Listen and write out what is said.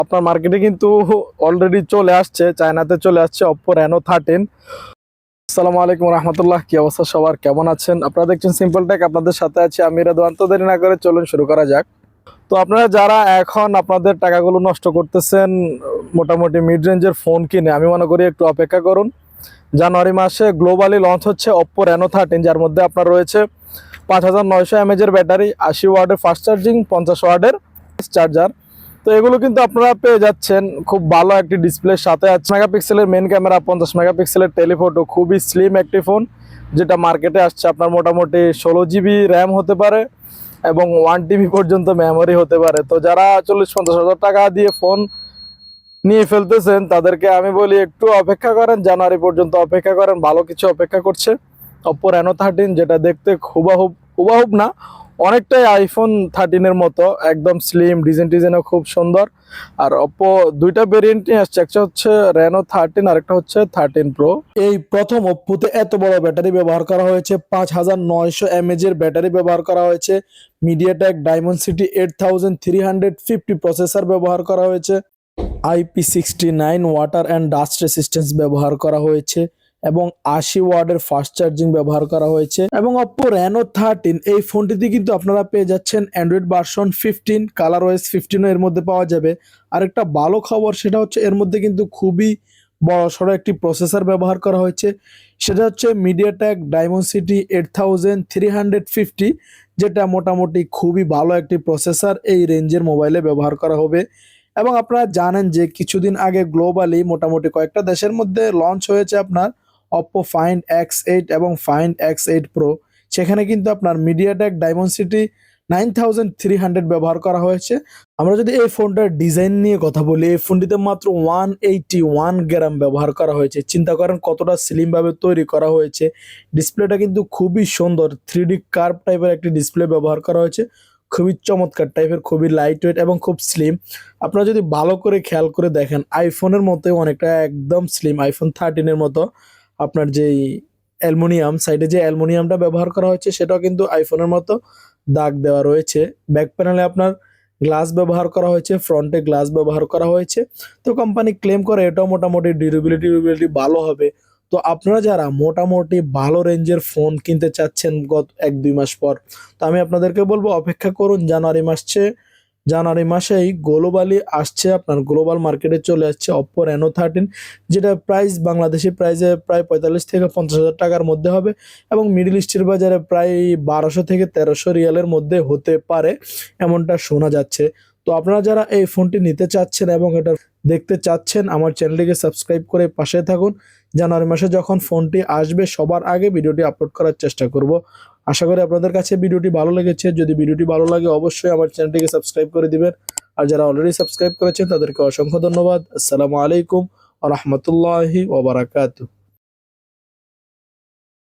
আপনার মার্কেটে কিন্তু অলরেডি চলে আসছে, চায়নাতে চলে আসছে Oppo Reno 13। আসসালামু আলাইকুম রহমতুল্লাহ, কি অবস্থা সবার, কেমন আছেন? আপনারা দেখছেন সিম্পল টেক, আপনাদের সাথে আছি আমি রেদওয়ান। তো দেরি না করে চলুন শুরু করা যাক। তো আপনারা যারা এখন আপনাদের টাকাগুলো নষ্ট করতেছেন মোটামুটি মিড রেঞ্জের ফোন কিনে, আমি মনে করি একটু অপেক্ষা করুন। জানুয়ারি মাসে গ্লোবালি লঞ্চ হচ্ছে Oppo Reno 13, যার মধ্যে আপনার রয়েছে 5900 mAh এর ব্যাটারি, 80 ওয়াটের ফাস্ট চার্জিং, 50 ওয়াটের চার্জার। তো এগুলো কিন্তু আপনারা পেয়ে যাচ্ছেন খুব ভালো একটি ডিসপ্লের সাথে। 8 মেগাপিক্সেলের মেন ক্যামেরা, 50 মেগাপিক্সেলের টেলিফোটো, খুবই স্লিম একটি ফোন, যেটা মার্কেটে আসছে আপনার মোটামুটি 16 জিবি র্যাম হতে পারে এবং 1 টিবি পর্যন্ত মেমোরি হতে পারে। তো যারা 40-50 হাজার টাকা দিয়ে ফোন নিয়ে ফেলতেছেন তাদেরকে আমি বলি একটু অপেক্ষা করেন, জানুয়ারি পর্যন্ত অপেক্ষা করেন, ভালো কিছু অপেক্ষা করছে। Oppo Reno 13, যেটা দেখতে হুবাহুব না, অনেকটাই আইফোন 13-এর মতো, একদম স্লিম, ডিজাইনও খুব সুন্দর। আর Oppo দুইটা ভেরিয়েন্ট নিয়ে আসছে, একটা হচ্ছে Reno 13 আর একটা হচ্ছে 13 Pro। এই প্রথম Oppo-তে এত বড় ব্যাটারি ব্যবহার করা হয়েছে, 5900 mAh এর ব্যাটারি ব্যবহার করা হয়েছে, MediaTek Dimensity 8350 প্রসেসর ব্যবহার করা হয়েছে, IP69 water and dust resistance ব্যবহার করা হয়েছে এবং 80 ওয়াটের ফাস্ট চার্জিং ব্যবহার করা হয়েছে। এবং Oppo Reno 13 এই ফোনটিতে কিন্তু আপনারা পেয়ে যাচ্ছেন অ্যান্ড্রয়েড ভার্সন 15, ColorOS 15 এর মধ্যে পাওয়া যাবে। আরেকটা ভালো খবর সেটা হচ্ছে এর মধ্যে কিন্তু খুবই বড়সড় একটি প্রসেসর ব্যবহার করা হয়েছে, সেটা হচ্ছে MediaTek Dimensity 8350, যেটা মোটামুটি খুবই ভালো একটি প্রসেসর এই রেঞ্জের মোবাইলে ব্যবহার করা হবে। এবং আপনারা জানেন যে কিছুদিন আগে গ্লোবালি মোটামুটি কয়েকটা দেশের মধ্যে লঞ্চ হয়েছে আপনার Oppo Find X8 এবং Find X8 Pro, সেখানে কিন্তু আপনার MediaTek Dimensity 9300 ব্যবহার করা হয়েছে। আমরা যদি এই ফোনটার ডিজাইন নিয়ে কথা বলি, এই ফোনটিতে মাত্র 181 গ্রাম ব্যবহার করা হয়েছে। চিন্তা করেন কতটা স্লিম ভাবে তৈরি করা হয়েছে। ডিসপ্লেটা কিন্তু খুবই সুন্দর, 3D কার্ভ টাইপের একটি ডিসপ্লে ব্যবহার করা হয়েছে, খুবই চমৎকার টাইপের, খুবই লাইট ওয়েট এবং খুব স্লিম। আপনারা যদি ভালো করে খেয়াল করে দেখেন আইফোনের মতোই অনেকটা একদম স্লিম, আইফোন 13-এর মতো। আপনার যেই অ্যালুমিনিয়াম সাইডে যে অ্যালুমিনিয়ামটা ব্যবহার করা হয়েছে সেটাও কিন্তু আইফোনের মতো দাগ দেওয়া রয়েছে। ব্যাক প্যানেলে আপনার গ্লাস ব্যবহার করা হয়েছে, ফ্রন্টে গ্লাস ব্যবহার করা হয়েছে। তো কোম্পানি ক্লেম করে এটাও মোটামুটি ডিউরেবিলিটি ভালো হবে। তো আপনারা যারা মোটামুটি ভালো রেঞ্জের ফোন কিনতে চাচ্ছেন গত 1-2 মাস পর, তো আমি আপনাদেরকে বলবো অপেক্ষা করুন। জানুয়ারি মাসেই গ্লোবালি আসছে, আপনার গ্লোবাল মার্কেটে চলে আসছে Oppo Reno 13, যেটা প্রাইস বাংলাদেশি প্রাইসে প্রায় 45 থেকে 50 হাজার টাকার মধ্যে হবে এবং মিডল ইস্টের বাজারে প্রায় 1200 থেকে 1300 রিয়ালের মধ্যে হতে পারে, এমনটা শোনা যাচ্ছে। তো আপনারা যারা এই ফোনটি নিতে চাচ্ছেন এবং এটা দেখতে চাচ্ছেন, আমার চ্যানেলটিকে সাবস্ক্রাইব করে পাশে থাকুন। জানুয়ারি মাসে যখন ফোনটি আসবে সবার আগে ভিডিওটি আপলোড করার চেষ্টা করব। আশা করি আপনাদের কাছে ভিডিওটি ভালো লেগেছে। যদি ভিডিওটি ভালো লাগে অবশ্যই আমার চ্যানেলটিকে সাবস্ক্রাইব করে দিবেন, আর যারা অলরেডি সাবস্ক্রাইব করেছেন তাদেরকে অসংখ্য ধন্যবাদ। আসসালামু আলাইকুম ওয়া রাহমাতুল্লাহি ওয়া বারাকাতুহু।